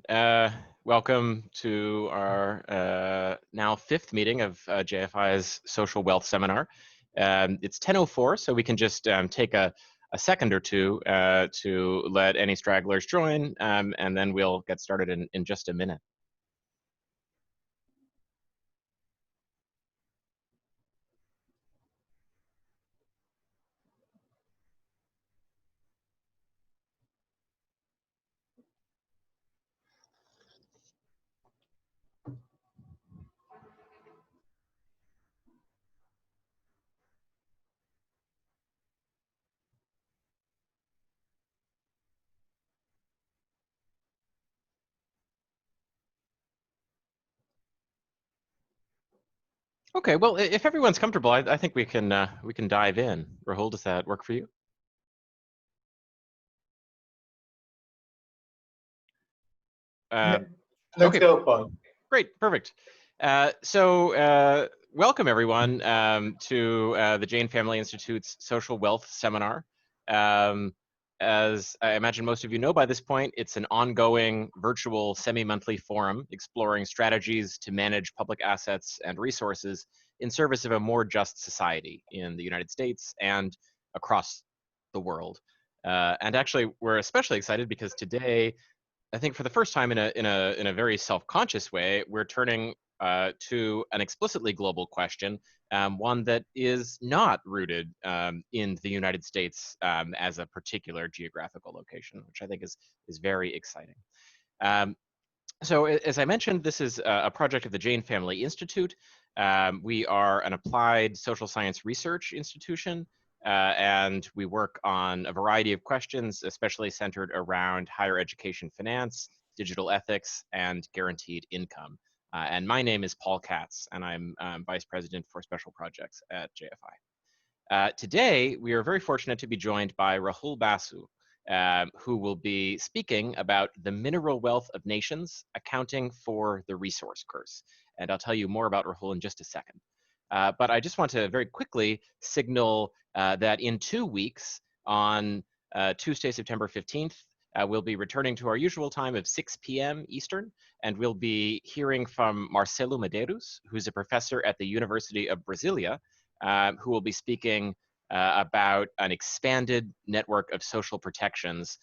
Welcome to our now 5th meeting of JFI's Social Wealth Seminar. It's 10:04, so we can just take a second or two to let any stragglers join, and then we'll get started in just a minute. Okay, well, if everyone's comfortable, I think we can dive in. Rahul, does that work for you? Let's go, Paul. Great, perfect. Welcome everyone to the Jain Family Institute's Social Wealth Seminar. As I imagine most of you know by this point, it's an ongoing virtual semi-monthly forum exploring strategies to manage public assets and resources in service of a more just society in the United States and across the world. And actually, we're especially excited because today, I think for the first time in a very self-conscious way, we're turning to an explicitly global question, one that is not rooted in the United States as a particular geographical location, which I think is very exciting. So as I mentioned, this is a project of the Jain Family Institute. We are an applied social science research institution, and we work on a variety of questions, especially centered around higher education finance, digital ethics, and guaranteed income. And my name is Paul Katz, and I'm Vice President for Special Projects at JFI. Today, we are very fortunate to be joined by Rahul Basu, who will be speaking about the mineral wealth of nations, accounting for the resource curse. And I'll tell you more about Rahul in just a second. But I just want to very quickly signal that in 2 weeks, on Tuesday, September 15th, we'll be returning to our usual time of 6 p.m. Eastern, and we'll be hearing from Marcelo Medeiros, who's a professor at the University of Brasilia, who will be speaking about an expanded network of social protections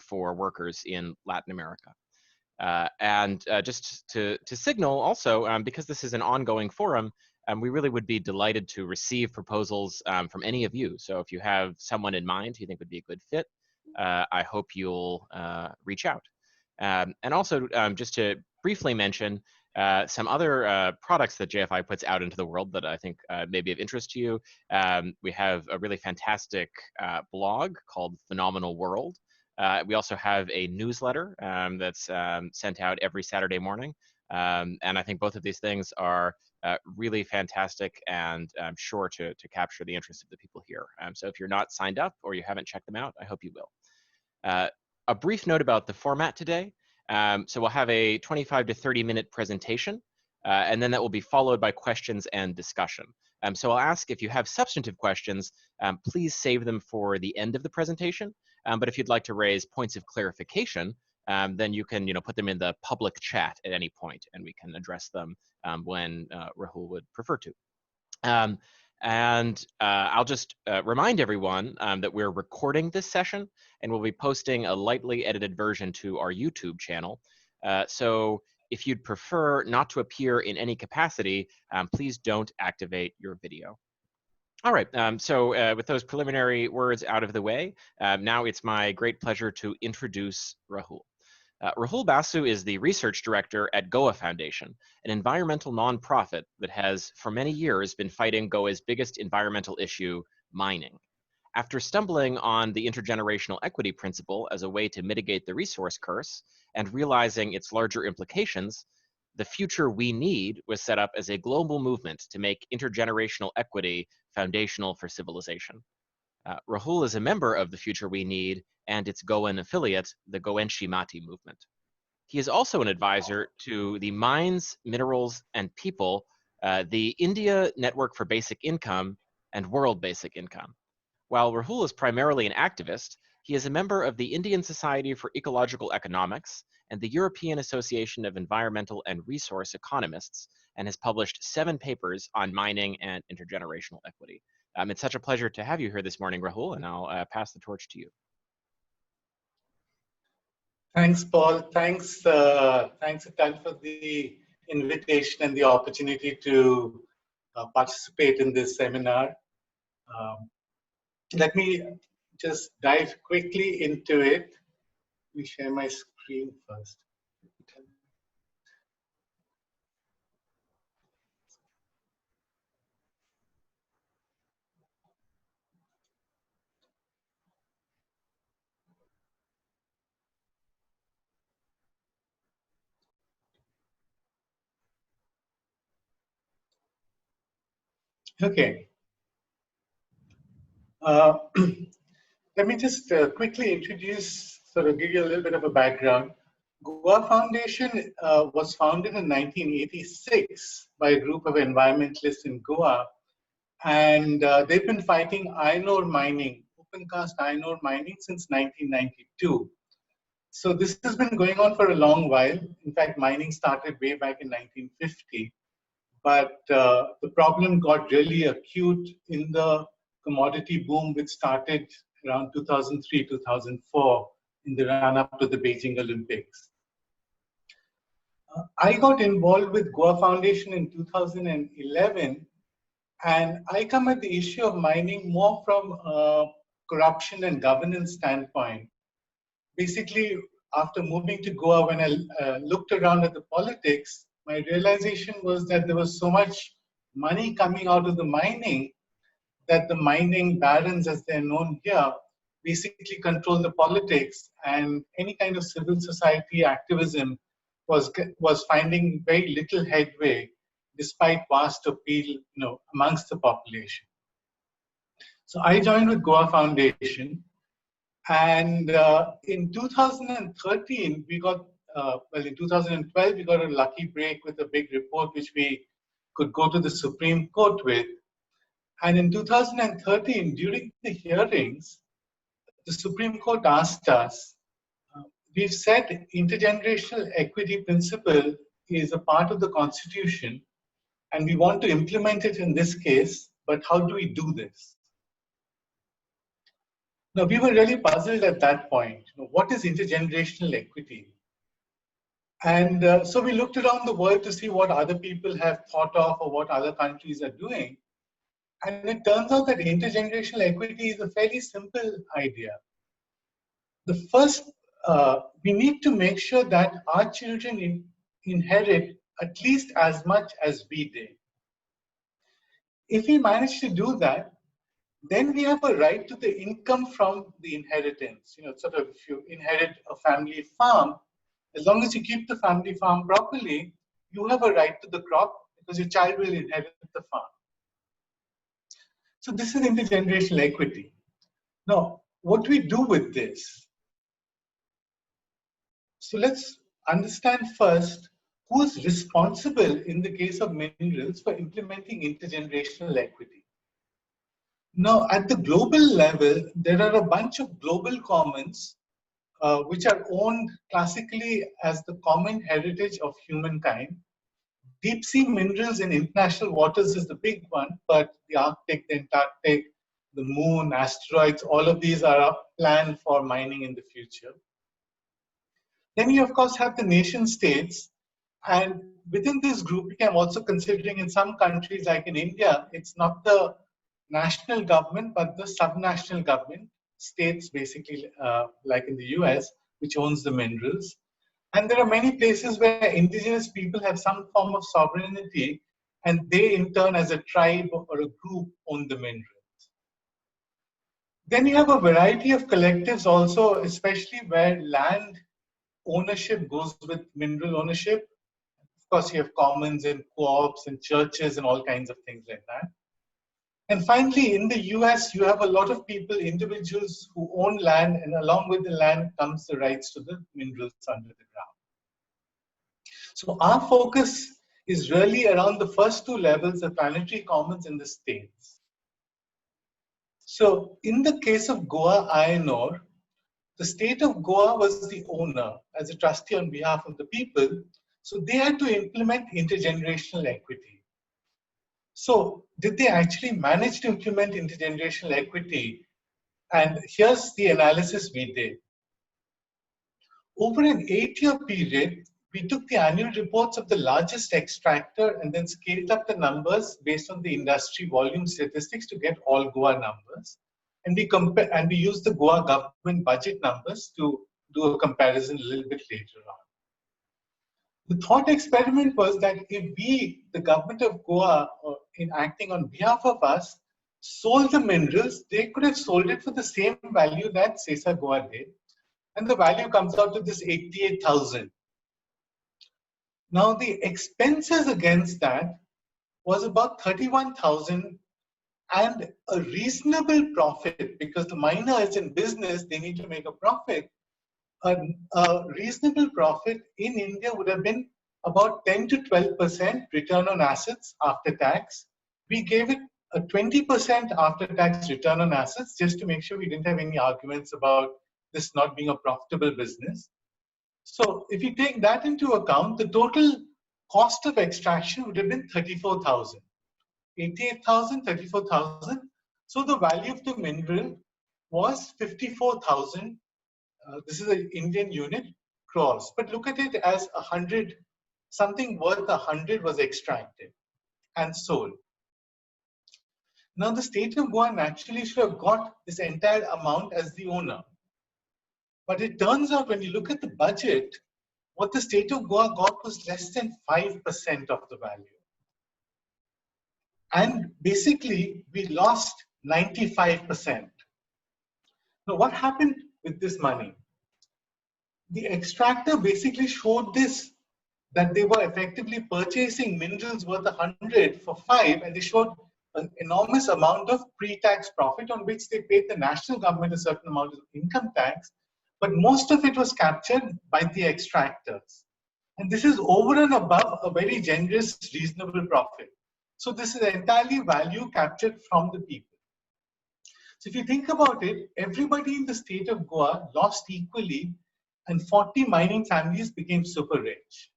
for workers in Latin America. Just to signal also, because this is an ongoing forum, we really would be delighted to receive proposals from any of you. So if you have someone in mind who you think would be a good fit, I hope you'll reach out. And also, just to briefly mention some other products that JFI puts out into the world that I think may be of interest to you. We have a really fantastic blog called Phenomenal World. We also have a newsletter that's sent out every Saturday morning. And I think both of these things are really fantastic and sure to capture the interest of the people here. So if you're not signed up or you haven't checked them out, I hope you will. A brief note about the format today. So we'll have a 25 to 30-minute presentation, and then that will be followed by questions and discussion. So I'll ask if you have substantive questions, please save them for the end of the presentation. But if you'd like to raise points of clarification, then you can put them in the public chat at any point, and we can address them when Rahul would prefer to. I'll just remind everyone that we're recording this session, and we'll be posting a lightly edited version to our YouTube channel. So if you'd prefer not to appear in any capacity, please don't activate your video. All right, with those preliminary words out of the way, now it's my great pleasure to introduce Rahul. Rahul Basu is the research director at Goa Foundation, an environmental nonprofit that has for many years been fighting Goa's biggest environmental issue, mining. After stumbling on the intergenerational equity principle as a way to mitigate the resource curse and realizing its larger implications, the Future We Need was set up as a global movement to make intergenerational equity foundational for civilization. Rahul is a member of the Future We Need and its Goan affiliate, the Goenshi Mati movement. He is also an advisor to the Mines, Minerals, and People, the India Network for Basic Income, and World Basic Income. While Rahul is primarily an activist, He is a member of the Indian Society for Ecological Economics and the European Association of Environmental and Resource Economists, and has published 7 papers on mining and intergenerational equity. It's such a pleasure to have you here this morning, Rahul, and I'll pass the torch to you. Thanks, Paul. Thanks, Atal, for the invitation and the opportunity to participate in this seminar. Let me just dive quickly into it. Let me share my screen first. Okay. Let me just quickly introduce, sort of give you a little bit of a background. Goa Foundation was founded in 1986 by a group of environmentalists in Goa, and they've been fighting iron ore mining, open cast iron ore mining, since 1992. So this has been going on for a long while. In fact, mining started way back in 1950. But the problem got really acute in the commodity boom, which started around 2003, 2004, in the run-up to the Beijing Olympics. I got involved with Goa Foundation in 2011, and I come at the issue of mining more from a corruption and governance standpoint. Basically, after moving to Goa, when I looked around at the politics, my realization was that there was so much money coming out of the mining that the mining barons, as they're known here, basically control the politics, and any kind of civil society activism was finding very little headway, despite vast appeal, amongst the population. So I joined with Goa Foundation, and in 2013 we got. In 2012, we got a lucky break with a big report which we could go to the Supreme Court with. And in 2013, during the hearings, the Supreme Court asked us, we've said intergenerational equity principle is a part of the Constitution, and we want to implement it in this case, but how do we do this? Now, we were really puzzled at that point. What is intergenerational equity? And so we looked around the world to see what other people have thought of or what other countries are doing. And it turns out that intergenerational equity is a fairly simple idea. The first, we need to make sure that our children inherit at least as much as we did. If we manage to do that, then we have a right to the income from the inheritance. Sort of if you inherit a family farm, as long as you keep the family farm properly, you have a right to the crop because your child will inherit the farm. So this is intergenerational equity. Now, what do we do with this? So let's understand first who is responsible in the case of minerals for implementing intergenerational equity. Now, at the global level, there are a bunch of global commons which are owned classically as the common heritage of humankind. Deep sea minerals in international waters is the big one, but the Arctic, the Antarctic, the moon, asteroids, all of these are planned for mining in the future. Then you, of course, have the nation states. And within this group, we can also considering in some countries, like in India, it's not the national government, but the subnational government, states basically, like in the US, which owns the minerals. And there are many places where indigenous people have some form of sovereignty, and they in turn, as a tribe or a group, own the minerals. Then you have a variety of collectives also, especially where land ownership goes with mineral ownership. Of course, you have commons and co-ops and churches and all kinds of things like that. And finally, in the US, you have a lot of people, individuals who own land, and along with the land comes the rights to the minerals under the ground. So our focus is really around the first two levels, the planetary commons and the states. So in the case of Goa iron ore, the state of Goa was the owner as a trustee on behalf of the people. So they had to implement intergenerational equity. So did they actually manage to implement intergenerational equity? And here's the analysis we did. Over an 8-year period, we took the annual reports of the largest extractor and then scaled up the numbers based on the industry volume statistics to get all Goa numbers. And we used the Goa government budget numbers to do a comparison a little bit later on. The thought experiment was that if we, the government of Goa, in acting on behalf of us, sold the minerals, they could have sold it for the same value that Sesa Goa did. And the value comes out to this 88,000. Now the expenses against that was about 31,000 and a reasonable profit, because the miner is in business, they need to make a profit. A reasonable profit in India would have been about 10 to 12% return on assets after tax. We gave it a 20% after tax return on assets just to make sure we didn't have any arguments about this not being a profitable business. So if you take that into account, the total cost of extraction would have been 34,000. 88,000, 34,000. So the value of the mineral was 54,000. This is an Indian unit crores. But look at it as 100, something worth 100 was extracted and sold. Now the state of Goa naturally should have got this entire amount as the owner. But it turns out when you look at the budget, what the state of Goa got was less than 5% of the value. And basically, we lost 95%. Now, what happened with this money? The extractor basically showed this, that they were effectively purchasing minerals worth 100 for 5, and they showed an enormous amount of pre-tax profit on which they paid the national government a certain amount of income tax, but most of it was captured by the extractors. And this is over and above a very generous, reasonable profit. So this is entirely value captured from the people. So if you think about it, everybody in the state of Goa lost equally, and 40 mining families became super rich.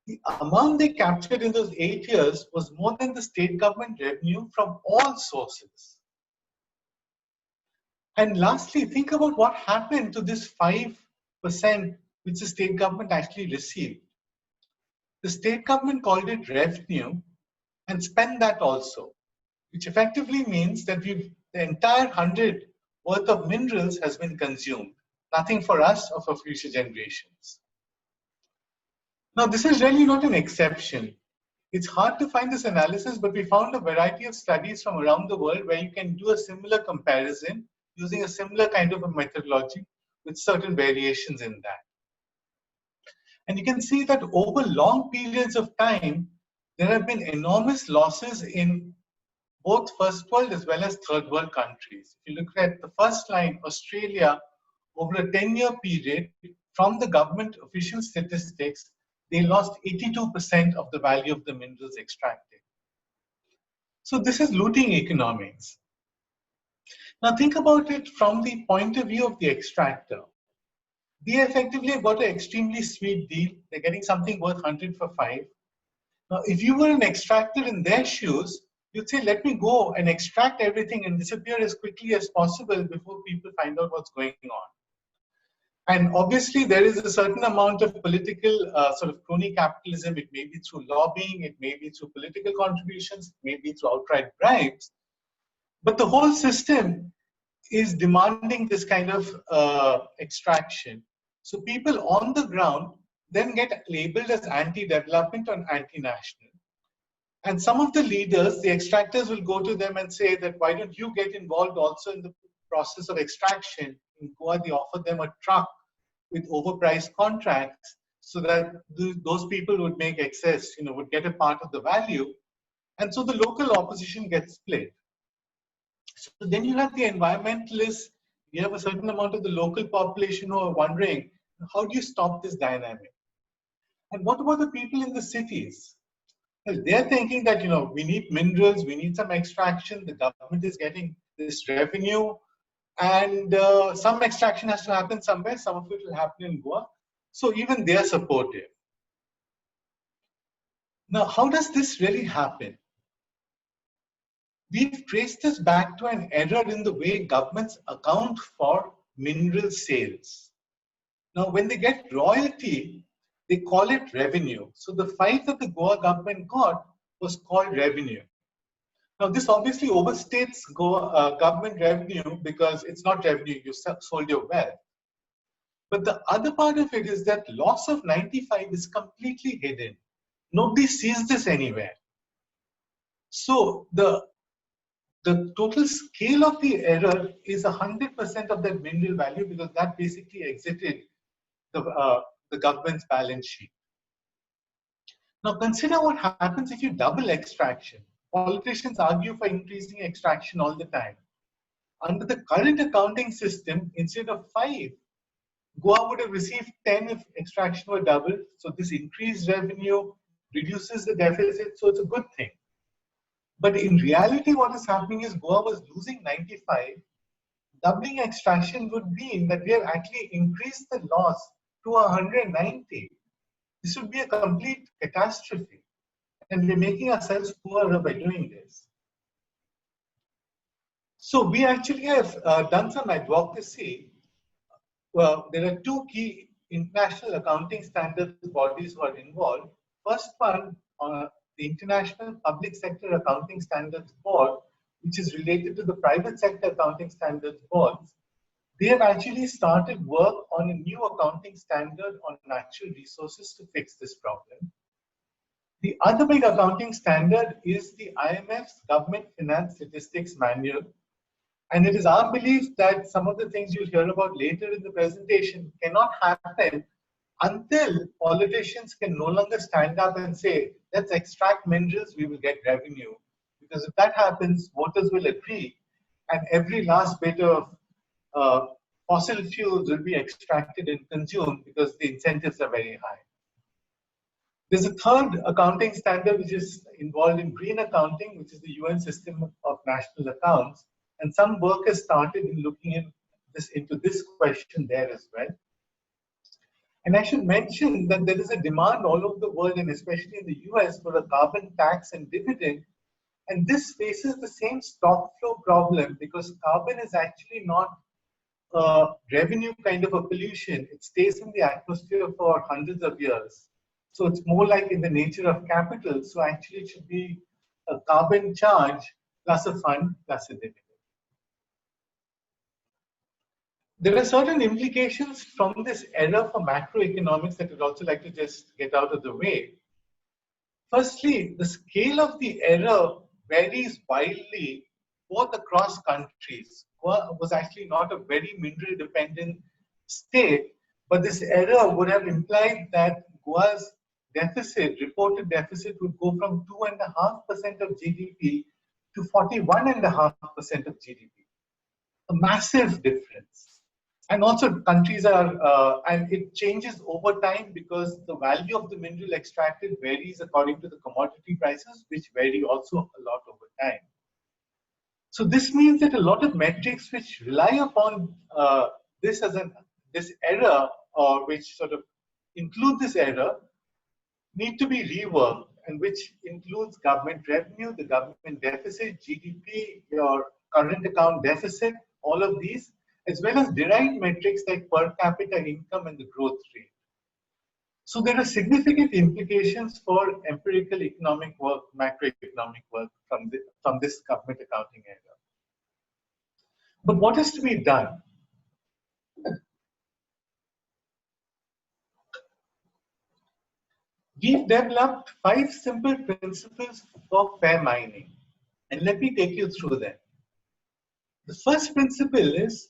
The amount they captured in those 8 years was more than the state government revenue from all sources. And lastly, think about what happened to this 5% which the state government actually received. The state government called it revenue and spent that also, which effectively means that the entire 100 worth of minerals has been consumed. Nothing for us or for future generations. Now, this is really not an exception. It's hard to find this analysis, but we found a variety of studies from around the world where you can do a similar comparison using a similar kind of a methodology with certain variations in that. And you can see that over long periods of time, there have been enormous losses in both first world as well as third world countries. If you look at the first line, Australia, over a 10-year period, from the government official statistics, they lost 82% of the value of the minerals extracted. So this is looting economics. Now think about it from the point of view of the extractor. They effectively have got an extremely sweet deal. They're getting something worth 100 for 5. Now, if you were an extractor in their shoes, you'd say, let me go and extract everything and disappear as quickly as possible before people find out what's going on. And obviously, there is a certain amount of political sort of crony capitalism. It may be through lobbying, it may be through political contributions, it may be through outright bribes. But the whole system is demanding this kind of extraction. So people on the ground then get labeled as anti-development or anti-national. And some of the leaders, the extractors, will go to them and say that, why don't you get involved also in the process of extraction? In Goa, they offer them a truck with overpriced contracts so that those people would make excess, would get a part of the value. And so the local opposition gets split. So then you have the environmentalists, you have a certain amount of the local population who are wondering, how do you stop this dynamic? And what about the people in the cities? Well, they're thinking that, we need minerals, we need some extraction, the government is getting this revenue, And some extraction has to happen somewhere, some of it will happen in Goa. So even they are supportive. Now, how does this really happen? We've traced this back to an error in the way governments account for mineral sales. Now, when they get royalty, they call it revenue. So the fight that the Goa government got was called revenue. Now, this obviously overstates government revenue because it's not revenue, you sold your wealth. But the other part of it is that loss of 95 is completely hidden. Nobody sees this anywhere. So the total scale of the error is 100% of that mineral value because that basically exited the government's balance sheet. Now consider what happens if you double extraction. Politicians argue for increasing extraction all the time. Under the current accounting system, instead of 5, Goa would have received 10 if extraction were doubled. So this increased revenue reduces the deficit, so it's a good thing. But in reality, what is happening is Goa was losing 95. Doubling extraction would mean that we have actually increased the loss to 190. This would be a complete catastrophe. And we're making ourselves poorer by doing this. So we actually have done some advocacy. Well, there are 2 key international accounting standards bodies who are involved. First one, the International Public Sector Accounting Standards Board, which is related to the private sector accounting standards boards. They have actually started work on a new accounting standard on natural resources to fix this problem. The other big accounting standard is the IMF's Government Finance Statistics Manual. And it is our belief that some of the things you'll hear about later in the presentation cannot happen until politicians can no longer stand up and say, let's extract minerals, we will get revenue. Because if that happens, voters will agree, and every last bit of fossil fuels will be extracted and consumed because the incentives are very high. There's a third accounting standard which is involved in green accounting, which is the UN system of national accounts. And some work has started in looking into this question there as well. And I should mention that there is a demand all over the world, and especially in the US, for a carbon tax and dividend. And this faces the same stock flow problem because carbon is actually not a revenue kind of a pollution. It stays in the atmosphere for hundreds of years. So it's more like in the nature of capital. So actually it should be a carbon charge plus a fund plus a dividend. There are certain implications from this error for macroeconomics that I'd also like to just get out of the way. Firstly, the scale of the error varies wildly both across countries. Goa was actually not a very mineral dependent state, but this error would have implied that Goa's deficit, reported deficit, would go from 2.5% of GDP to 41.5% of GDP. A massive difference. And also countries are, and it changes over time because the value of the mineral extracted varies according to the commodity prices, which vary also a lot over time. So this means that a lot of metrics which rely upon this error, or which sort of include this error, need to be reworked, and which includes government revenue, the government deficit, GDP, your current account deficit, all of these, as well as derived metrics like per capita income and the growth rate. So there are significant implications for empirical economic work, macroeconomic work from this government accounting error. But what is to be done? We've developed 5 simple principles for fair mining. And let me take you through them. The first principle is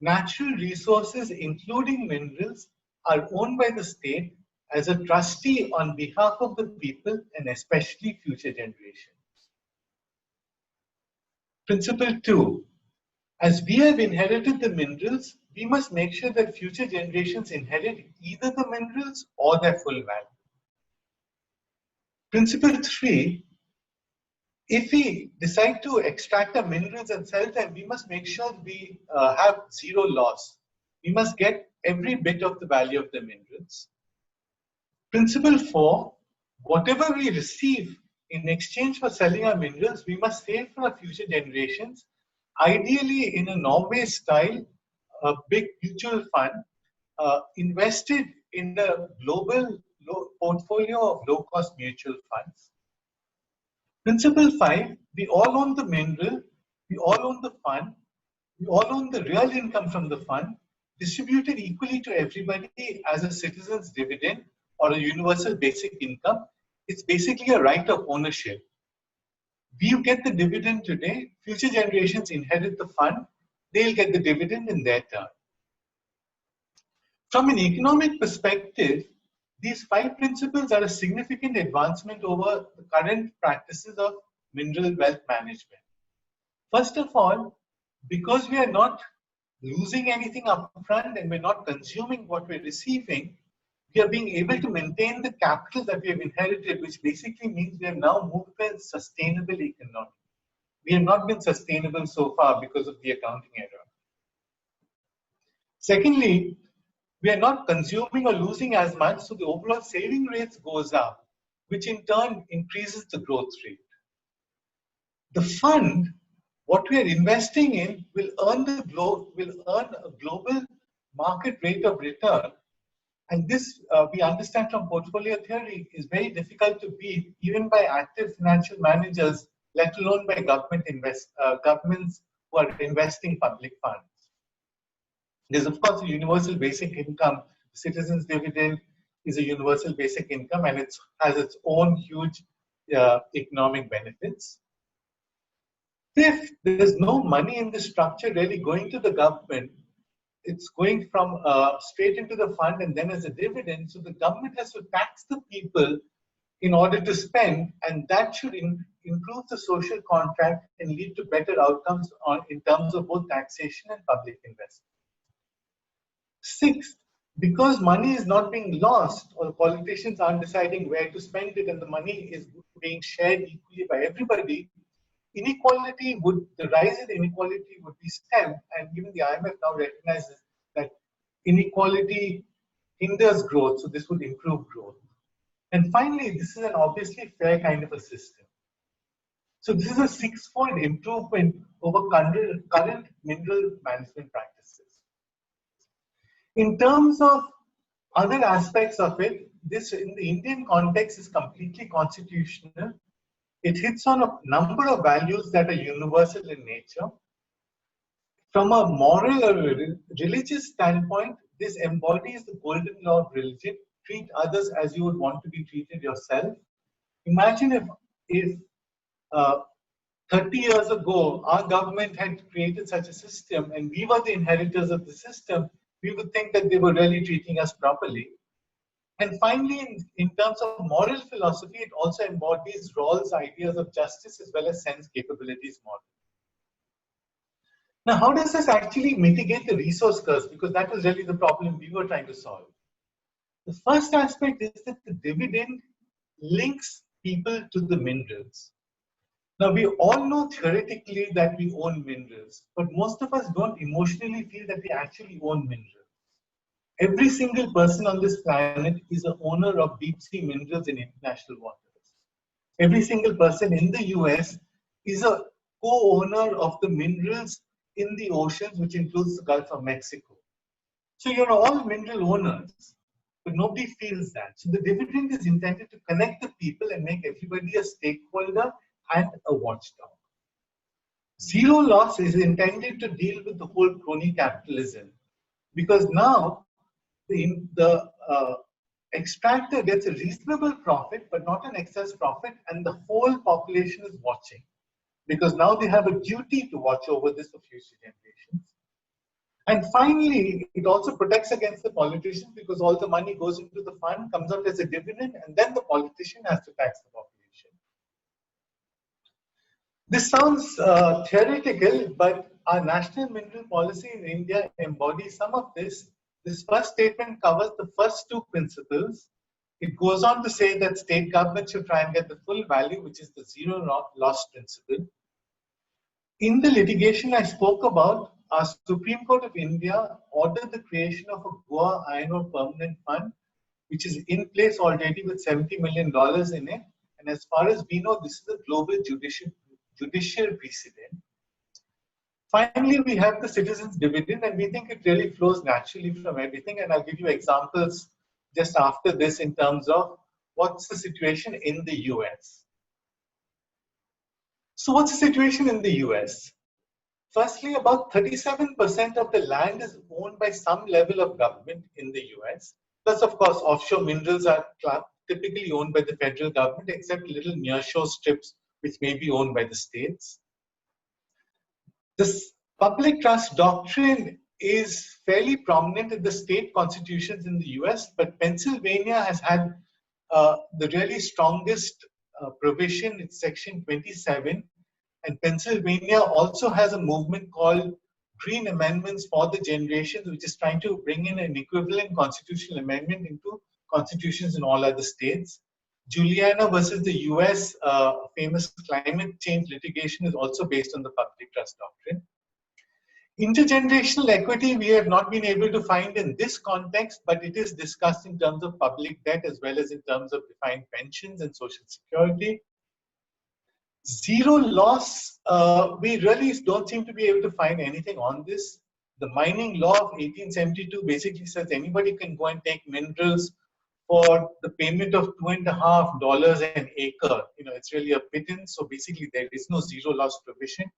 natural resources, including minerals, are owned by the state as a trustee on behalf of the people and especially future generations. Principle 2. As we have inherited the minerals, we must make sure that future generations inherit either the minerals or their full value. Principle 3. If we decide to extract the minerals and sell them, we must make sure we have zero loss. We must get every bit of the value of the minerals. Principle 4, whatever we receive in exchange for selling our minerals, we must save for our future generations, ideally in a Norway style, a big mutual fund, invested in a global portfolio of low-cost mutual funds. Principle 5, we all own the mineral, we all own the fund, we all own the real income from the fund, distributed equally to everybody as a citizen's dividend or a universal basic income. It's basically a right of ownership. We get the dividend today, future generations inherit the fund, they'll get the dividend in their turn. From an economic perspective, these 5 principles are a significant advancement over the current practices of mineral wealth management. First of all, because we are not losing anything upfront and we're not consuming what we're receiving, we are being able to maintain the capital that we have inherited, which basically means we have now moved to a sustainable economy. We have not been sustainable so far because of the accounting error. Secondly, we are not consuming or losing as much, so the overall saving rates goes up, which in turn increases the growth rate. The fund, what we are investing in, will earn a global market rate of return. And this, we understand from portfolio theory, is very difficult to beat even by active financial managers, let alone by governments who are investing public funds. There's, of course, a universal basic income. Citizens' dividend is a universal basic income, and it has its own huge economic benefits. Fifth, there's no money in the structure really going to the government. It's going from straight into the fund and then as a dividend. So the government has to tax the people in order to spend, and that should improve the social contract and lead to better outcomes in terms of both taxation and public investment. Sixth, because money is not being lost or politicians aren't deciding where to spend it and the money is being shared equally by everybody, the rise in inequality would be stemmed, and even the IMF now recognizes that inequality hinders growth, so this would improve growth. And finally, this is an obviously fair kind of a system. So this is a 6-fold improvement over current mineral management practices. In terms of other aspects of it, this in the Indian context is completely constitutional. It hits on a number of values that are universal in nature. From a moral or religious standpoint, this embodies the golden law of religion: treat others as you would want to be treated yourself. Imagine if 30 years ago, our government had created such a system and we were the inheritors of the system, we would think that they were really treating us properly. And finally, in terms of moral philosophy, it also embodies Rawls' ideas of justice as well as sense capabilities model. Now, how does this actually mitigate the resource curse? Because that was really the problem we were trying to solve. The first aspect is that the dividend links people to the minerals. Now, we all know theoretically that we own minerals, but most of us don't emotionally feel that we actually own minerals. Every single person on this planet is an owner of deep sea minerals in international waters. Every single person in the US is a co-owner of the minerals in the oceans, which includes the Gulf of Mexico. So you're all mineral owners, but nobody feels that. So the dividend is intended to connect the people and make everybody a stakeholder and a watchdog. Zero loss is intended to deal with the whole crony capitalism, because now the extractor gets a reasonable profit, but not an excess profit, and the whole population is watching, because now they have a duty to watch over this for future generations. And finally, it also protects against the politicians, because all the money goes into the fund, comes out as a dividend, and then the politician has to tax the population. This sounds theoretical, but our national mineral policy in India embodies some of this. This first statement covers the first 2 principles. It goes on to say that state governments should try and get the full value, which is the zero loss principle. In the litigation I spoke about, our Supreme Court of India ordered the creation of a Goa Iron Ore Permanent Fund, which is in place already with $70 million in it. And as far as we know, this is a global judicial precedent. Finally, we have the citizens' dividend, and we think it really flows naturally from everything. And I'll give you examples just after this in terms of what's the situation in the US. So what's the situation in the US? Firstly, about 37% of the land is owned by some level of government in the US. Plus, of course, offshore minerals are typically owned by the federal government, except little nearshore strips, which may be owned by the states. This public trust doctrine is fairly prominent in the state constitutions in the US, but Pennsylvania has had the really strongest provision. It's Section 27. And Pennsylvania also has a movement called Green Amendments for the Generations, which is trying to bring in an equivalent constitutional amendment into constitutions in all other states. Juliana versus the US famous climate change litigation is also based on the public trust doctrine. Intergenerational equity, we have not been able to find in this context, but it is discussed in terms of public debt as well as in terms of defined pensions and social security. Zero loss, we really don't seem to be able to find anything on this. The mining law of 1872 basically says anybody can go and take minerals for the payment of $2.50 an acre. You know, it's really a pittance. So basically, there is no zero loss provision.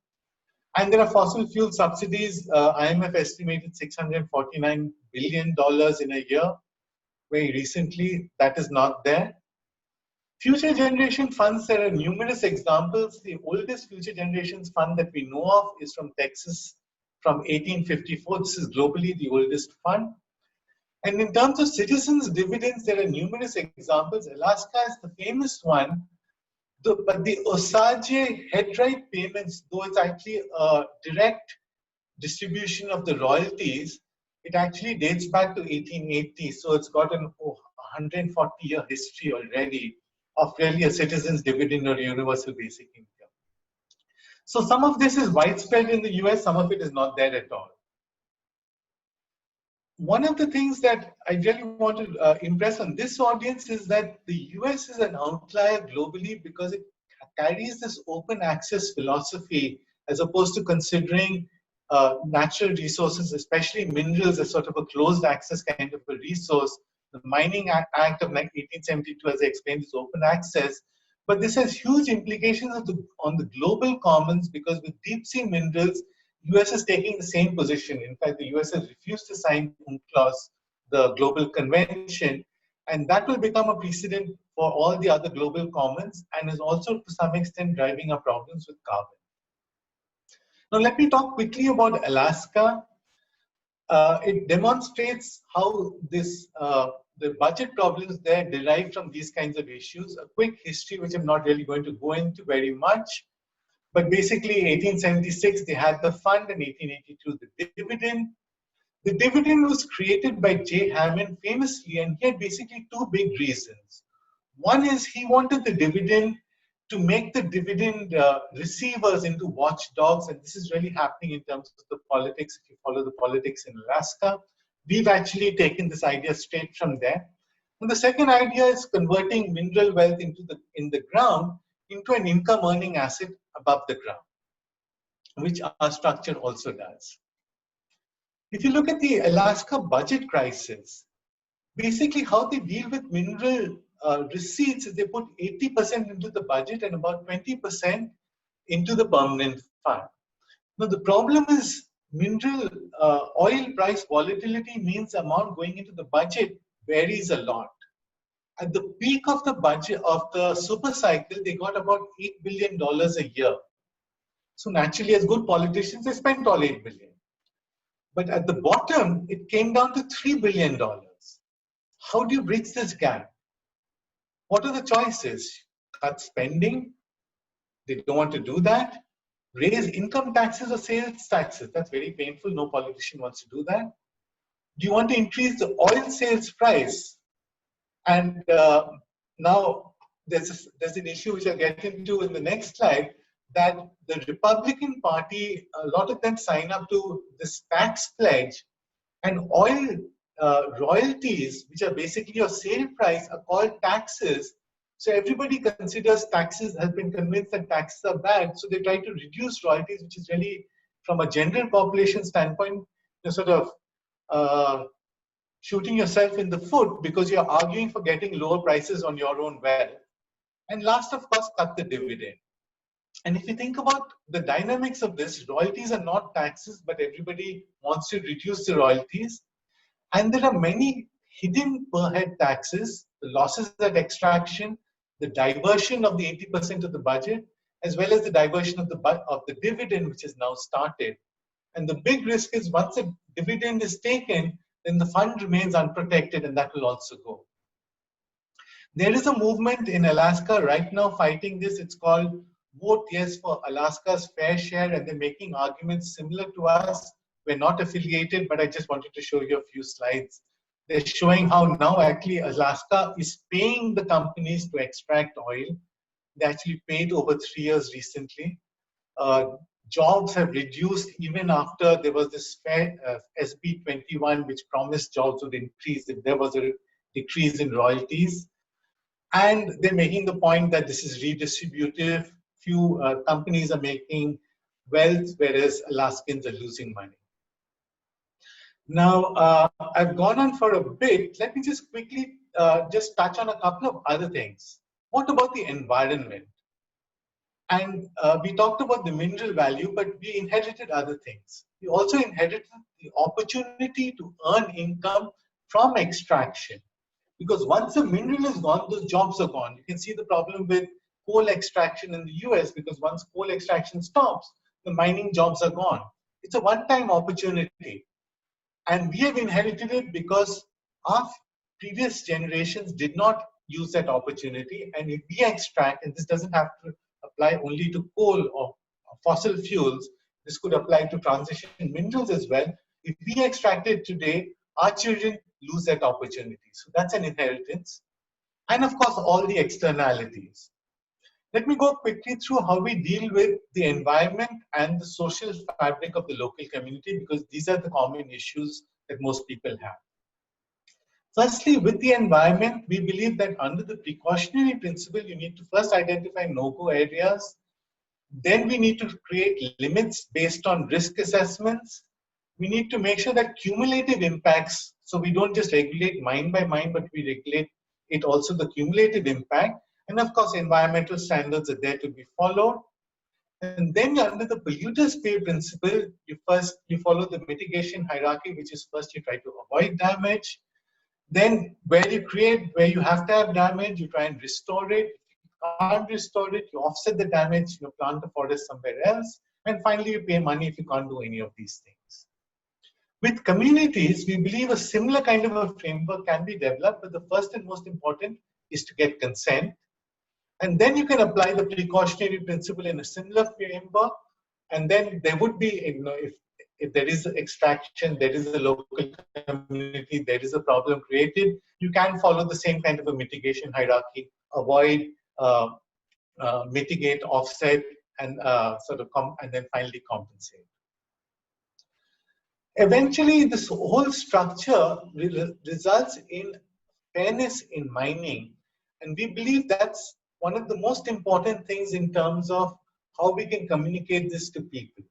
And there are fossil fuel subsidies. IMF estimated $649 billion in a year. Very recently, that is not there. Future generation funds, there are numerous examples. The oldest future generations fund that we know of is from Texas from 1854. This is globally the oldest fund. And in terms of citizens' dividends, there are numerous examples. Alaska is the famous one. But the Osage headright payments, though it's actually a direct distribution of the royalties, it actually dates back to 1880. So it's got an 140-year history already of really a citizen's dividend or universal basic income. So some of this is widespread in the US, some of it is not there at all. One of the things that I really want to impress on this audience is that the US is an outlier globally because it carries this open access philosophy as opposed to considering natural resources, especially minerals, as sort of a closed access kind of a resource. The Mining Act of 1872, as I explained, is open access. But this has huge implications on the global commons because with deep sea minerals, US is taking the same position. In fact, the US has refused to sign UNCLOS, the global convention, and that will become a precedent for all the other global commons and is also to some extent driving up problems with carbon. Now, let me talk quickly about Alaska. It demonstrates how this the budget problems there derive from these kinds of issues. A quick history, which I'm not really going to go into very much. But basically, 1876, they had the fund, and 1882, the dividend. The dividend was created by J. Hammond famously, and he had basically two big reasons. One is he wanted the dividend to make the dividend receivers into watchdogs, and this is really happening in terms of the politics. If you follow the politics in Alaska, we've actually taken this idea straight from there. And the second idea is converting mineral wealth in the ground into an income-earning asset above the ground, which our structure also does. If you look at the Alaska budget crisis, basically how they deal with mineral receipts is they put 80% into the budget and about 20% into the permanent fund. Now the problem is mineral oil price volatility means the amount going into the budget varies a lot. At the peak of the budget of the super cycle, they got about $8 billion a year. So naturally, as good politicians, they spent all $8 billion. But at the bottom, it came down to $3 billion. How do you bridge this gap? What are the choices? Cut spending? They don't want to do that. Raise income taxes or sales taxes? That's very painful. No politician wants to do that. Do you want to increase the oil sales price? And now there's an issue which I'll get into in the next slide, that the Republican Party, a lot of them sign up to this tax pledge, and oil royalties, which are basically your sale price, are called taxes. So everybody considers taxes, has been convinced that taxes are bad. So they try to reduce royalties, which is really, from a general population standpoint, sort of shooting yourself in the foot, because you're arguing for getting lower prices on your own wealth. And last, of course, cut the dividend. And if you think about the dynamics of this, royalties are not taxes, but everybody wants to reduce the royalties. And there are many hidden per head taxes, the losses at extraction, the diversion of the 80% of the budget, as well as the diversion of the dividend, which is now started. And the big risk is, once a dividend is taken, then the fund remains unprotected, and that will also go. There is a movement in Alaska right now fighting this. It's called Vote Yes for Alaska's Fair Share, and they're making arguments similar to us. We're not affiliated, but I just wanted to show you a few slides. They're showing how now actually Alaska is paying the companies to extract oil. They actually paid over 3 years recently. Jobs have reduced even after there was this SB 21, which promised jobs would increase if there was a decrease in royalties. And they're making the point that this is redistributive. Few companies are making wealth, whereas Alaskans are losing money. Now, I've gone on for a bit. Let me just quickly just touch on a couple of other things. What about the environment? And we talked about the mineral value, but we inherited other things. We also inherited the opportunity to earn income from extraction. Because once a mineral is gone, those jobs are gone. You can see the problem with coal extraction in the US, because once coal extraction stops, the mining jobs are gone. It's a one-time opportunity. And we have inherited it because our previous generations did not use that opportunity. And if we extract, and this doesn't have to apply only to coal or fossil fuels, this could apply to transition minerals as well. If we extract it today, our children lose that opportunity. So that's an inheritance. And of course, all the externalities. Let me go quickly through how we deal with the environment and the social fabric of the local community, because these are the common issues that most people have. Firstly, with the environment, we believe that under the precautionary principle, you need to first identify no-go areas. Then we need to create limits based on risk assessments. We need to make sure that cumulative impacts, so we don't just regulate mine by mine, but we regulate it also the cumulative impact. And of course, environmental standards are there to be followed. And then under the polluters pay principle, you follow the mitigation hierarchy, which is first you try to avoid damage. Then where you have to have damage, you try and restore it. If you can't restore it, you offset the damage, you plant the forest somewhere else. And finally, you pay money if you can't do any of these things. With communities, we believe a similar kind of a framework can be developed, but the first and most important is to get consent. And then you can apply the precautionary principle in a similar framework. And then there would be, if there is extraction, there is a local community, there is a problem created, you can follow the same kind of a mitigation hierarchy, avoid, mitigate, offset, and and then finally compensate. Eventually, this whole structure results in fairness in mining. And we believe that's one of the most important things in terms of how we can communicate this to people.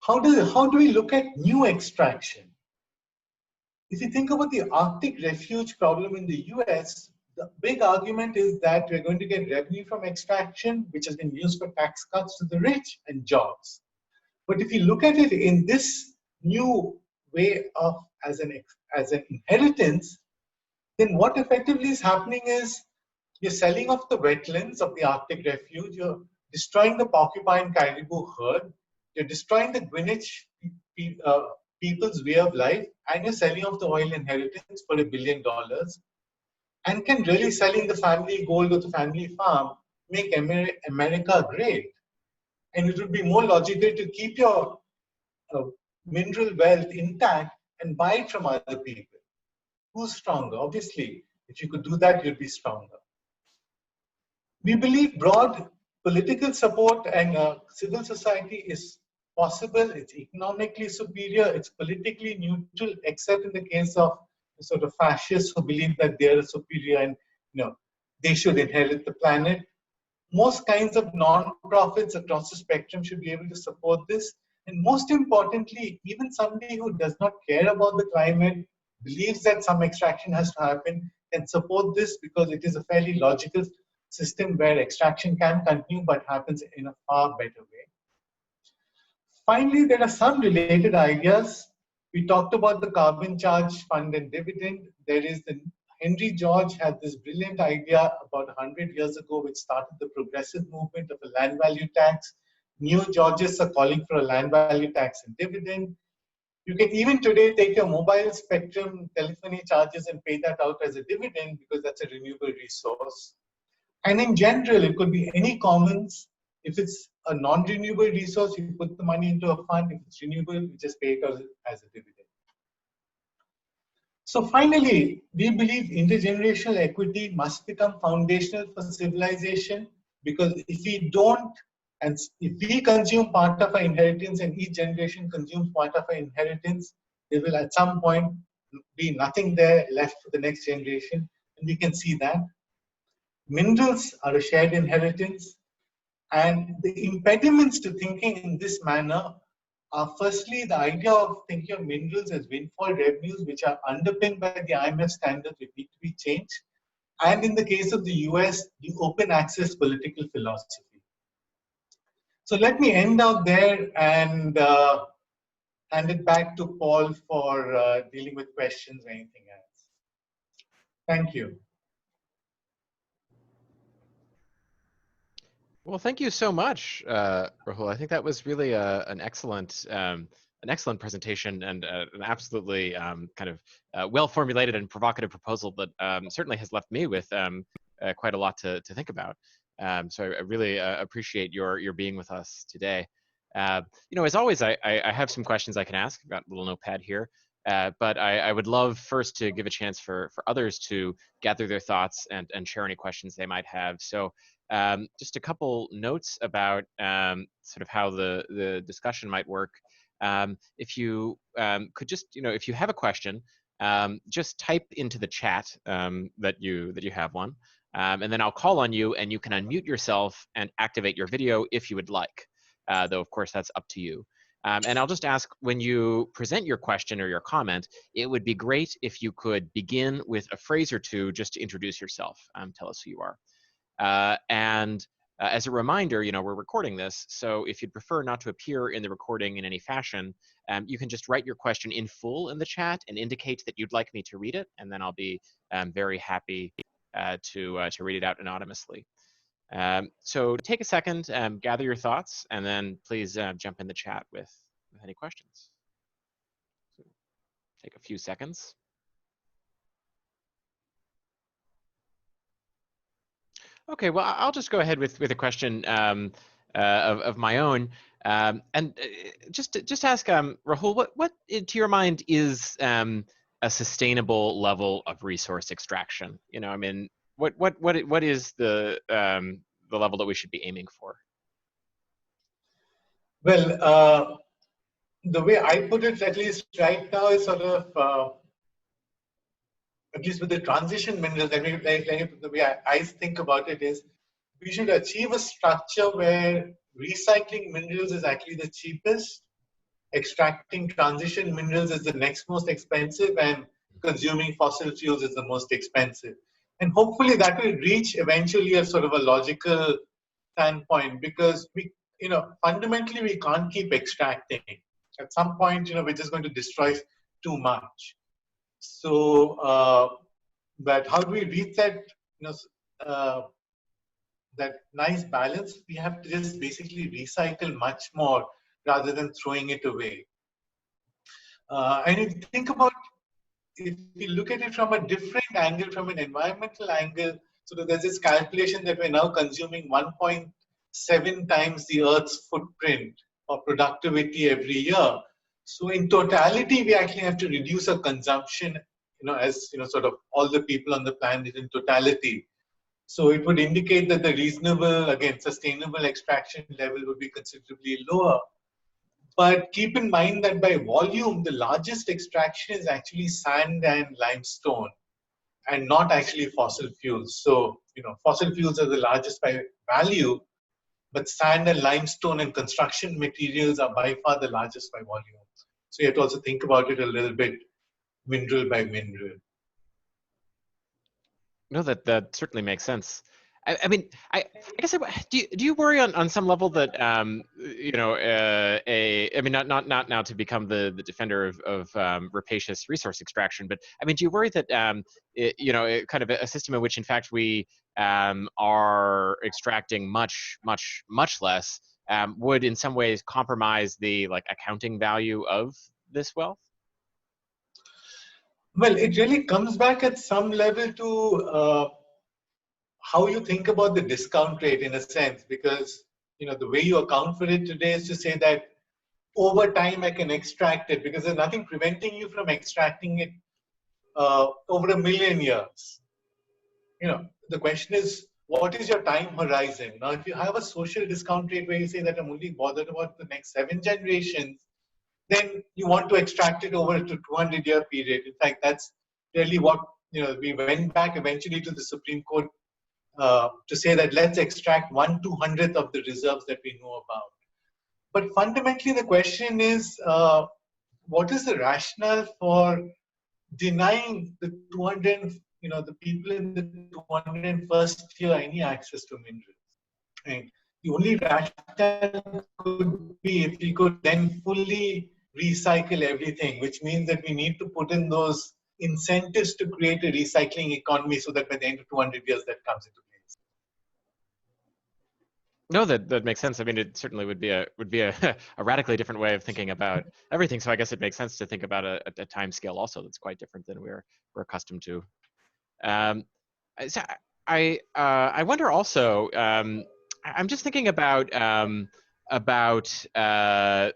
How do we look at new extraction? If you think about the Arctic refuge problem in the US, the big argument is that we're going to get revenue from extraction, which has been used for tax cuts to the rich and jobs. But if you look at it in this new way of as an inheritance, then what effectively is happening is you're selling off the wetlands of the Arctic refuge, you're destroying the porcupine caribou herd, you're destroying the Greenwich people's way of life, and you're selling off the oil inheritance for $1 billion, and can really selling the family gold or the family farm make America great. And it would be more logical to keep your mineral wealth intact and buy it from other people. Who's stronger? Obviously, if you could do that, you'd be stronger. We believe broad political support and civil society is possible. It's economically superior. It's politically neutral, except in the case of sort of fascists who believe that they are superior and they should inherit the planet. Most kinds of non-profits across the spectrum should be able to support this. And most importantly, even somebody who does not care about the climate, believes that some extraction has to happen, can support this because it is a fairly logical system where extraction can continue but happens in a far better way. Finally, there are some related ideas. We talked about the carbon charge fund and dividend. There is the Henry George had this brilliant idea about 100 years ago, which started the progressive movement of a land value tax. New Georgists are calling for a land value tax and dividend. You can even today take your mobile spectrum telephony charges and pay that out as a dividend because that's a renewable resource. And in general, it could be any commons. If it's a non-renewable resource, you put the money into a fund. If it's renewable, you just pay it as a dividend. So finally, we believe intergenerational equity must become foundational for civilization, because if we don't, and if we consume part of our inheritance and each generation consumes part of our inheritance, there will at some point be nothing there left for the next generation, and we can see that. Minerals are a shared inheritance, and the impediments to thinking in this manner are firstly the idea of thinking of minerals as windfall revenues, which are underpinned by the IMF standards, which need to be changed. And in the case of the US, the open access political philosophy. So let me end out there and hand it back to Paul for dealing with questions or anything else. Thank you. Well, thank you so much, Rahul. I think that was really an excellent presentation and an absolutely kind of well-formulated and provocative proposal that certainly has left me with quite a lot to think about. So I really appreciate your being with us today. As always, I have some questions I can ask. I've got a little notepad here. But I would love first to give a chance for others to gather their thoughts and share any questions they might have. So just a couple notes about sort of how the discussion might work. If you could just, if you have a question, just type into the chat that you have one, and then I'll call on you, and you can unmute yourself and activate your video if you would like. Though of course that's up to you. And I'll just ask, when you present your question or your comment, it would be great if you could begin with a phrase or two just to introduce yourself. Tell us who you are. As a reminder, we're recording this, so if you'd prefer not to appear in the recording in any fashion, you can just write your question in full in the chat and indicate that you'd like me to read it, and then I'll be very happy to read it out anonymously. So take a second, gather your thoughts, and then please jump in the chat with any questions. So take a few seconds. Okay, well, I'll just go ahead with a question of my own, and just ask Rahul, what to your mind is a sustainable level of resource extraction? I mean, what is the level that we should be aiming for? Well, the way I put it, at least right now, is sort of at least with the transition minerals, the way I think about it is, we should achieve a structure where recycling minerals is actually the cheapest, extracting transition minerals is the next most expensive, and consuming fossil fuels is the most expensive. And hopefully that will reach eventually a sort of a logical standpoint, because fundamentally we can't keep extracting. At some point, we're just going to destroy too much. So, but how do we reach that, that nice balance? We have to just basically recycle much more rather than throwing it away. And if you think about, if you look at it from a different angle, from an environmental angle, so there's this calculation that we're now consuming 1.7 times the Earth's footprint of productivity every year. So in totality, we actually have to reduce our consumption, as sort of all the people on the planet in totality. So it would indicate that the reasonable, again, sustainable extraction level would be considerably lower. But keep in mind that by volume, the largest extraction is actually sand and limestone, and not actually fossil fuels. So, fossil fuels are the largest by value, but sand and limestone and construction materials are by far the largest by volume. So you have to also think about it a little bit, mineral by mineral. No, that certainly makes sense. I mean, I guess do you worry on some level that I mean, not now to become the defender of rapacious resource extraction, but I mean, do you worry that kind of a system in which in fact we are extracting much less would in some ways compromise the accounting value of this wealth? Well, it really comes back at some level to how you think about the discount rate in a sense, because the way you account for it today is to say that over time I can extract it, because there's nothing preventing you from extracting it over 1,000,000 years. The question is, what is your time horizon? Now, if you have a social discount rate where you say that I'm only bothered about the next 7 generations, then you want to extract it over a 200-year period. In fact, that's really what, we went back eventually to the Supreme Court to say that let's extract 1/200th of the reserves that we know about. But fundamentally, the question is, what is the rationale for denying the 200, the people in the 201st year any access to minerals? Right? The only rationale could be if we could then fully recycle everything, which means that we need to put in those incentives to create a recycling economy so that by the end of 200 years that comes into place. No, that makes sense. I mean, it certainly would be a a radically different way of thinking about everything. So I guess it makes sense to think about a time scale also that's quite different than we're accustomed to. So I wonder also. I'm just thinking about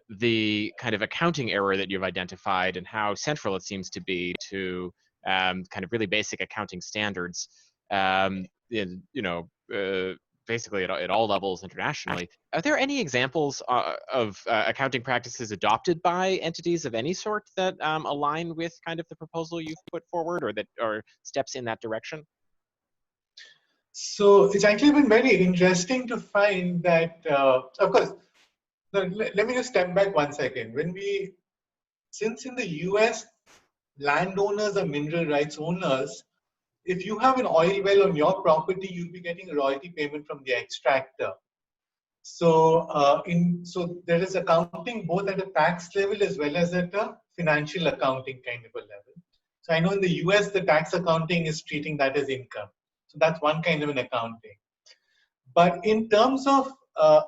the kind of accounting error that you've identified and how central it seems to be to kind of really basic accounting standards. Basically at all levels internationally. Are there any examples of accounting practices adopted by entities of any sort that align with kind of the proposal you've put forward, or that are steps in that direction? So it's actually been very interesting to find that, of course, let me just step back 1 second. Since in the US, landowners are mineral rights owners, if you have an oil well on your property, you'll be getting a royalty payment from the extractor. So, so there is accounting both at a tax level as well as at a financial accounting kind of a level. So I know in the US, the tax accounting is treating that as income. So that's one kind of an accounting. But in terms of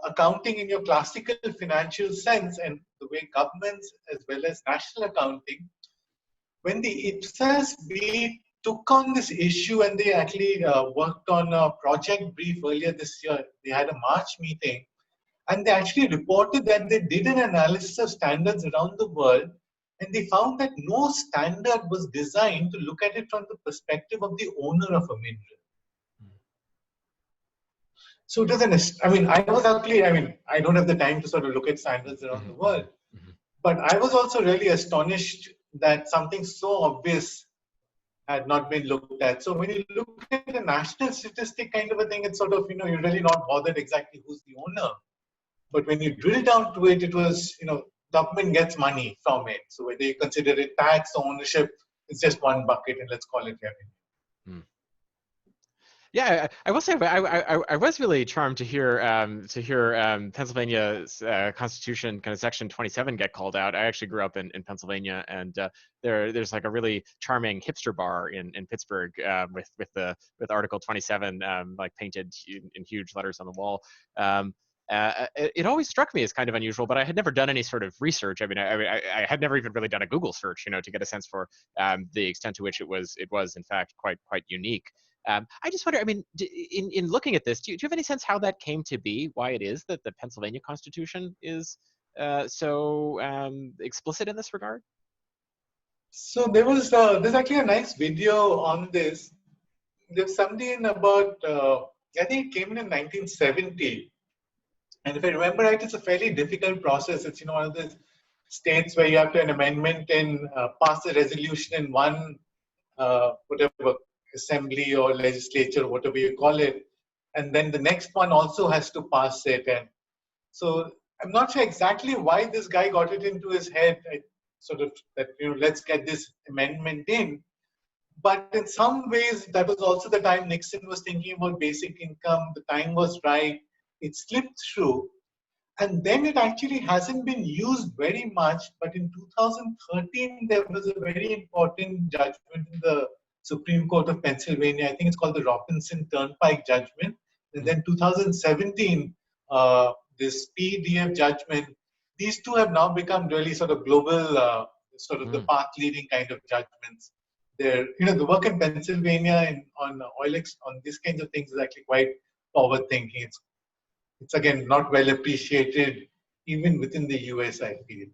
accounting in your classical financial sense and the way governments as well as national accounting, when the IPSAS took on this issue and they actually worked on a project brief earlier this year, they had a March meeting, and they actually reported that they did an analysis of standards around the world, and they found that no standard was designed to look at it from the perspective of the owner of a mineral. So it doesn't, I don't have the time to sort of look at standards around the world, but I was also really astonished that something so obvious had not been looked at. So when you look at a national statistic kind of a thing, it's sort of, you're really not bothered exactly who's the owner. But when you drill down to it, it was, government gets money from it. So whether you consider it tax or ownership, it's just one bucket, and let's call it revenue. Yeah, I will say I was really charmed to hear Pennsylvania's Constitution kind of Section 27 get called out. I actually grew up in Pennsylvania, and there's like a really charming hipster bar in Pittsburgh with Article 27 like painted in huge letters on the wall. It always struck me as kind of unusual, but I had never done any sort of research. I mean, I had never even really done a Google search, to get a sense for the extent to which it was in fact quite unique. I just wonder, I mean, in looking at this, do you have any sense how that came to be, why it is that the Pennsylvania Constitution is so explicit in this regard? So there's actually a nice video on this. There's somebody in about, I think it came in 1970. And if I remember right, it's a fairly difficult process. It's, one of the states where you have to an amendment and pass a resolution in one, whatever, assembly or legislature, whatever you call it. And then the next one also has to pass it. And so I'm not sure exactly why this guy got it into his head, sort of that, let's get this amendment in. But in some ways, that was also the time Nixon was thinking about basic income. The time was right. It slipped through. And then it actually hasn't been used very much. But in 2013, there was a very important judgment in the Supreme Court of Pennsylvania. I think it's called the Robinson Turnpike judgment. And then 2017, this PDF judgment. These two have now become really sort of global, sort of the path leading kind of judgments. They're, the work in Pennsylvania on on these kinds of things is actually quite forward thinking. It's again not well appreciated even within the US, I feel.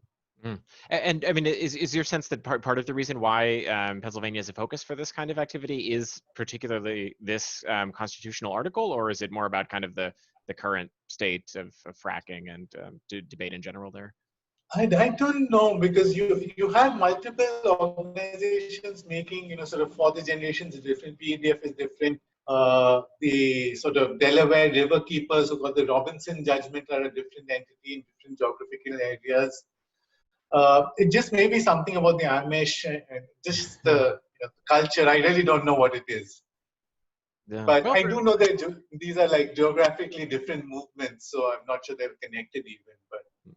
And I mean, is your sense that part of the reason why Pennsylvania is a focus for this kind of activity is particularly this constitutional article, or is it more about kind of the current state of fracking and debate in general there? I don't know, because you have multiple organizations making, sort of for the generations is different, PDF is different. The sort of Delaware River Keepers who got the Robinson judgment are a different entity in different geographical areas. It just may be something about the Amish and just the culture. I really don't know what it is. Yeah. But well, I do know that these are like geographically different movements, so I'm not sure they're connected even. But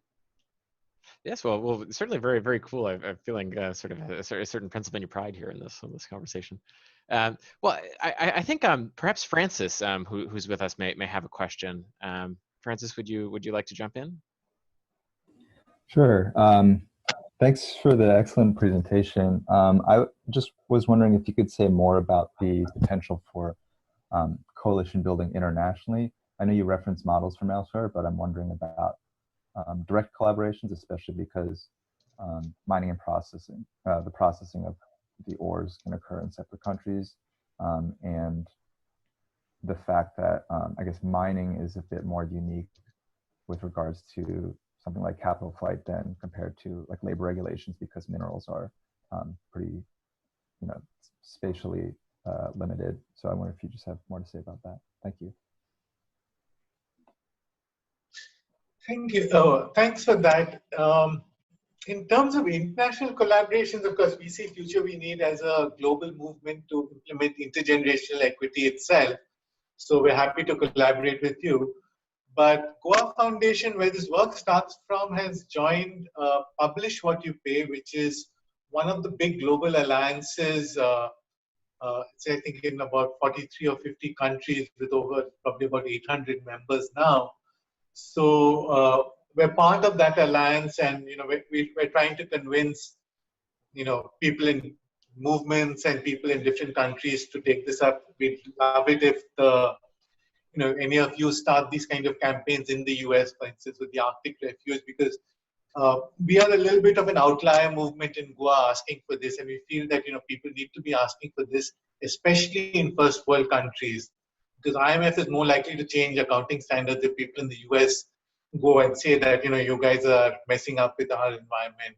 yes, well, certainly very, very cool. I'm feeling sort of a certain Pennsylvania pride here in this conversation. Well, I think perhaps Francis, who's with us, may have a question. Francis, would you like to jump in? Sure. Thanks for the excellent presentation. I just was wondering if you could say more about the potential for coalition building internationally. I know you referenced models from elsewhere, but I'm wondering about direct collaborations, especially because mining and processing, the processing of the ores can occur in separate countries, and the fact that I guess mining is a bit more unique with regards to something like capital flight than compared to like labor regulations, because minerals are pretty, spatially limited. So I wonder if you just have more to say about that. Thank you. Thank you. Oh, thanks for that. In terms of international collaborations, of course, we see future we need as a global movement to implement intergenerational equity itself. So we're happy to collaborate with you. But Goa Foundation, where this work starts from, has joined Publish What You Pay, which is one of the big global alliances, it's I think in about 43 or 50 countries with over probably about 800 members now. So we're part of that alliance, and we're trying to convince people in movements and people in different countries to take this up. We'd love it if any of you start these kind of campaigns in the US, for instance, with the Arctic Refuge, because we are a little bit of an outlier movement in Goa asking for this, and we feel that people need to be asking for this, especially in first world countries, because IMF is more likely to change accounting standards if people in the US go and say that you guys are messing up with our environment,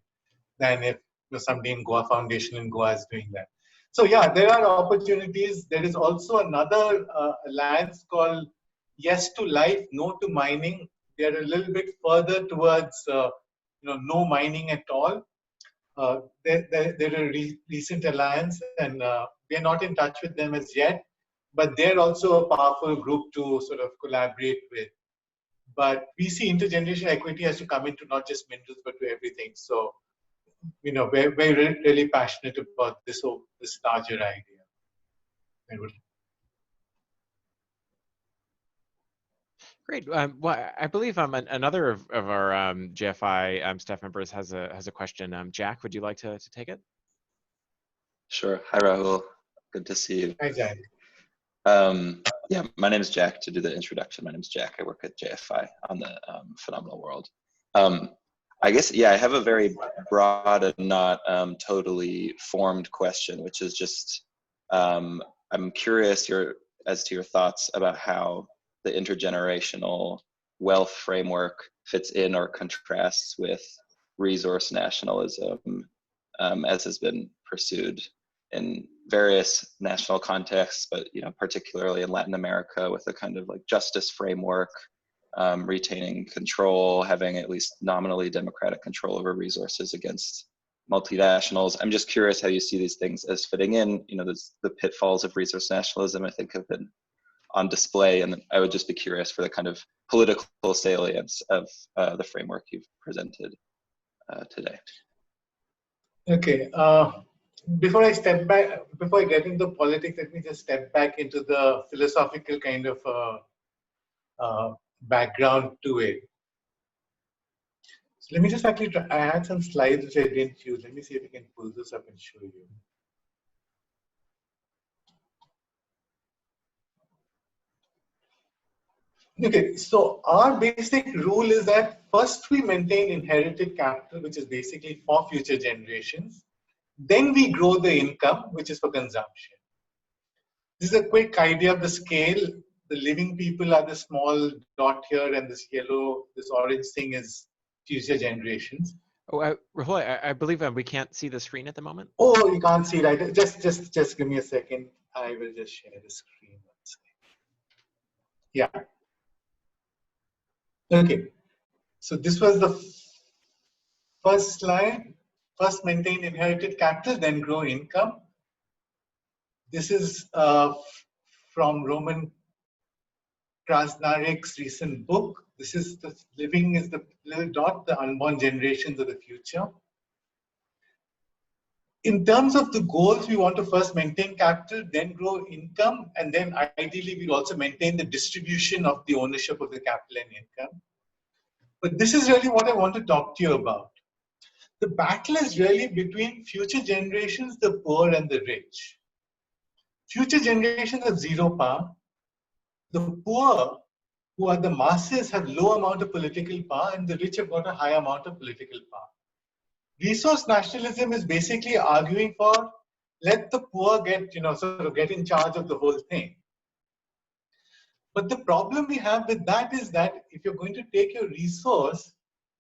than if somebody in Goa Foundation in Goa is doing that. So yeah, there are opportunities. There is also another alliance called Yes to Life, No to Mining. They are a little bit further towards no mining at all. They're a recent alliance, and we are not in touch with them as yet. But they're also a powerful group to sort of collaborate with. But we see intergenerational equity has to come into not just minerals, but to everything. So we're really passionate about this larger idea. Great. Well, I believe another of our JFI staff members has a question. Jack, would you like to take it? Sure. Hi, Rahul. Good to see you. Hi, Jack. Yeah, my name is Jack. To do the introduction, my name is Jack. I work at JFI on the Phenomenal World. I guess, yeah, I have a very broad and not totally formed question, which is just, I'm curious as to your thoughts about how the intergenerational wealth framework fits in or contrasts with resource nationalism, as has been pursued in various national contexts, but particularly in Latin America with a kind of like justice framework, retaining control, having at least nominally democratic control over resources against multinationals. I'm just curious how you see these things as fitting in. The pitfalls of resource nationalism, I think, have been on display, and I would just be curious for the kind of political salience of the framework you've presented today. Okay. Before I get into politics, let me just step back into the philosophical kind of background to it. So let me just actually I had some slides which I didn't use. Let me see if I can pull this up and show you. Okay, so our basic rule is that first we maintain inherited capital, which is basically for future generations. Then we grow the income, which is for consumption. This is a quick idea of the scale. The living people are the small dot here, and this yellow, this orange thing is future generations. Oh, Rahul, I believe we can't see the screen at the moment. Oh, you can't see it. Right? Just give me a second. I will just share the screen. Yeah. Okay. So this was the first slide. First maintain inherited capital, then grow income. This is from Roman Krasnarik's recent book. This is the living is the little dot, the unborn generations of the future. In terms of the goals, we want to first maintain capital, then grow income, and then ideally we'll also maintain the distribution of the ownership of the capital and income. But this is really what I want to talk to you about. The battle is really between future generations, the poor and the rich. Future generations have zero power. The poor, who are the masses, have low amount of political power, and the rich have got a high amount of political power. Resource nationalism is basically arguing for let the poor get, sort of get in charge of the whole thing. But the problem we have with that is that if you're going to take your resource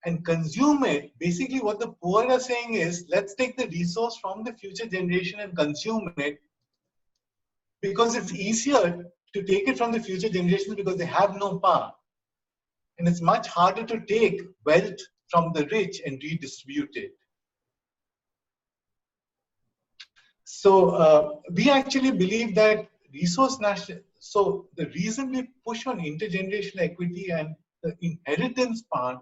and consume it, basically what the poor are saying is, let's take the resource from the future generation and consume it, because it's easier to take it from the future generations because they have no power. And it's much harder to take wealth from the rich and redistribute it. So we actually believe that so the reason we push on intergenerational equity and the inheritance part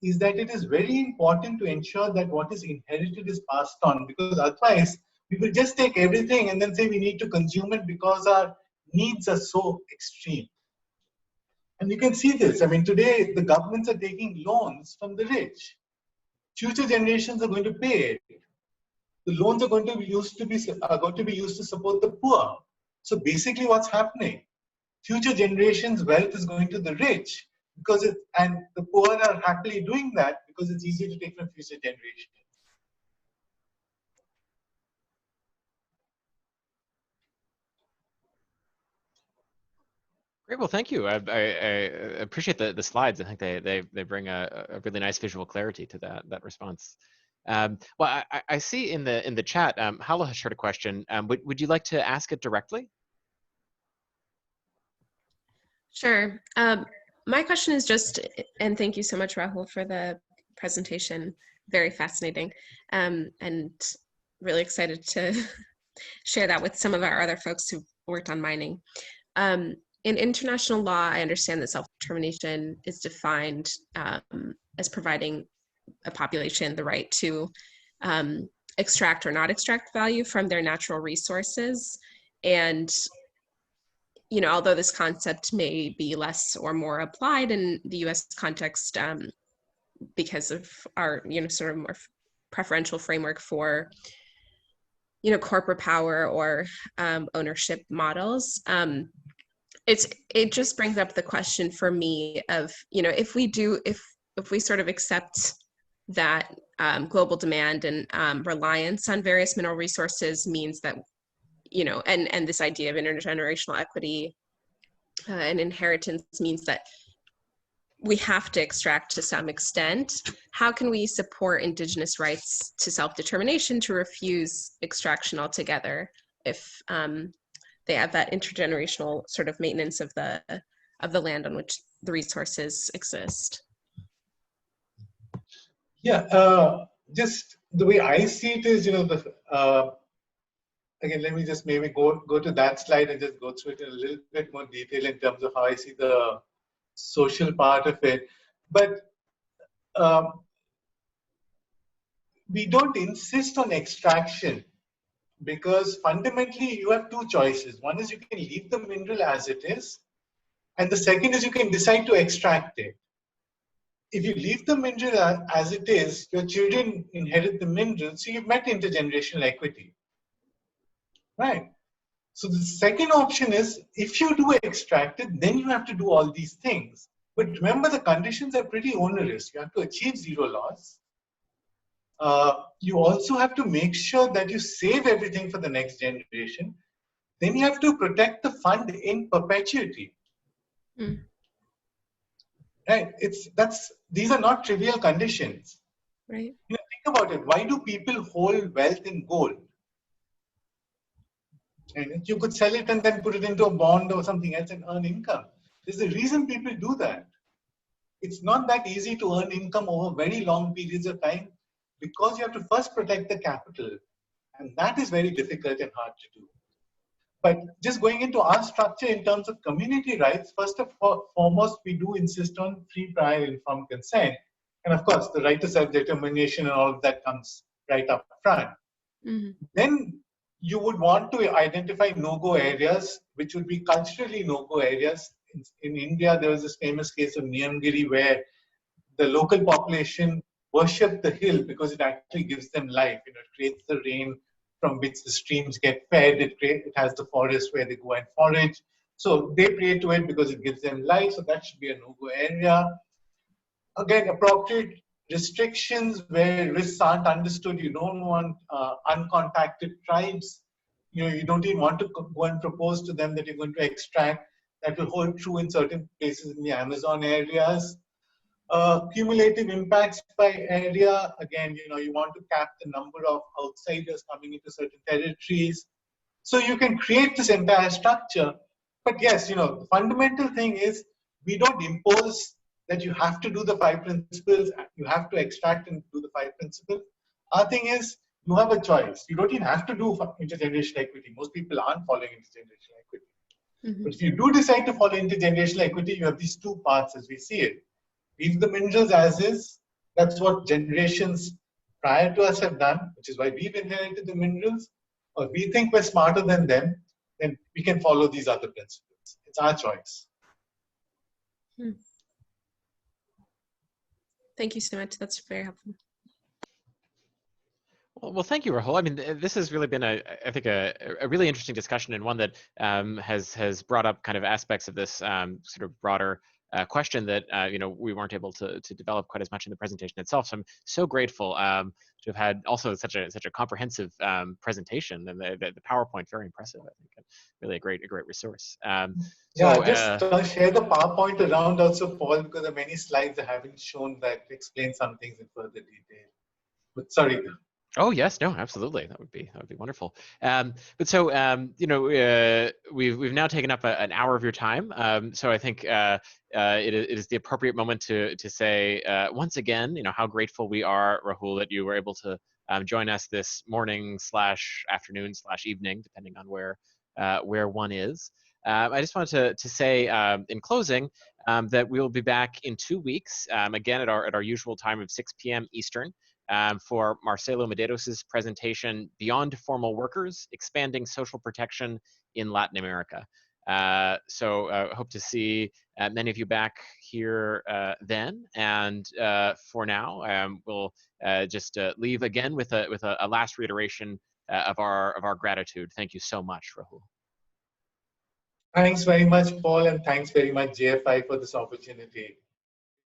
is that it is very important to ensure that what is inherited is passed on, because otherwise we will just take everything and then say we need to consume it because our needs are so extreme. And you can see this. I mean, today the governments are taking loans from the rich. Future generations are going to pay it. The loans are going to be used to support the poor. So basically, what's happening? Future generations' wealth is going to the rich and the poor are happily doing that because it's easier to take from future generations. Great. Well, thank you. I appreciate the slides. I think they bring a really nice visual clarity to that response. Well, I see in the chat, Hala has shared a question. Would you like to ask it directly? Sure. My question is just, and thank you so much, Rahul, for the presentation. Very fascinating, and really excited to share that with some of our other folks who worked on mining. In international law, I understand that self-determination is defined as providing a population the right to extract or not extract value from their natural resources. And although this concept may be less or more applied in the U.S. context because of our, sort of more preferential framework for, corporate power or ownership models, it just brings up the question for me of, if we sort of accept that global demand and reliance on various mineral resources means that, and this idea of intergenerational equity and inheritance means that we have to extract to some extent. How can we support Indigenous rights to self-determination to refuse extraction altogether if they have that intergenerational sort of maintenance of the land on which the resources exist? Yeah, just the way I see it is, again, let me just maybe go to that slide and just go through it in a little bit more detail in terms of how I see the social part of it. But we don't insist on extraction because fundamentally you have two choices. One is you can leave the mineral as it is, and the second is you can decide to extract it. If you leave the mineral as it is, your children inherit the mineral, so you've met intergenerational equity, right? So the second option is, if you do extract it, then you have to do all these things. But remember, the conditions are pretty onerous. You have to achieve zero loss. You also have to make sure that you save everything for the next generation. Then you have to protect the fund in perpetuity. Mm. Right? These are not trivial conditions. Right. Think about it. Why do people hold wealth in gold? And you could sell it and then put it into a bond or something else and earn income. There's a reason people do that. It's not that easy to earn income over very long periods of time because you have to first protect the capital. And that is very difficult and hard to do. But just going into our structure in terms of community rights, first of all, foremost, we do insist on free, prior, informed consent. And of course, the right to self-determination and all of that comes right up front. Mm-hmm. Then you would want to identify no-go areas, which would be culturally no-go areas. In India, there was this famous case of Niyamgiri where the local population worship the hill because it actually gives them life. It creates the rain from which the streams get fed. It has the forest where they go and forage. So they pray to it because it gives them life. So that should be a no-go area. Again, appropriate restrictions where risks aren't understood. You don't want uncontacted tribes. You don't even want to go and propose to them that you're going to extract. That will hold true in certain places in the Amazon areas. Cumulative impacts by area. Again, you want to cap the number of outsiders coming into certain territories. So you can create this entire structure. But yes, the fundamental thing is we don't impose that you have to do the 5 principles, you have to extract and do the 5 principles. Our thing is you have a choice. You don't even have to do intergenerational equity. Most people aren't following intergenerational equity. Mm-hmm. But if you do decide to follow intergenerational equity, you have these two paths as we see it. Leave the minerals as is. That's what generations prior to us have done, which is why we've inherited the minerals. Or if we think we're smarter than them, then we can follow these other principles. It's our choice. Thank you so much. That's very helpful. Well, thank you, Rahul. I mean, this has really been, I think, a really interesting discussion, and one that has brought up kind of aspects of this sort of broader question that we weren't able to develop quite as much in the presentation itself. So I'm so grateful to have had also such a comprehensive presentation, and the PowerPoint very impressive. I think really a great resource. Just share the PowerPoint around also, Paul, because there are many slides I haven't shown that explain some things in further detail. But sorry. Oh yes, no, absolutely. That would be wonderful. But so we've now taken up an hour of your time. So I think it is the appropriate moment to say once again, how grateful we are, Rahul, that you were able to join us this morning / afternoon / evening, depending on where one is. I just wanted to say in closing that we will be back in 2 weeks, again at our usual time of 6 p.m. Eastern. For Marcelo Medeiros' presentation, Beyond Formal Workers, Expanding Social Protection in Latin America. So hope to see many of you back here then. And for now, we'll just leave again with a last reiteration of our gratitude. Thank you so much, Rahul. Thanks very much, Paul, and thanks very much, JFI, for this opportunity.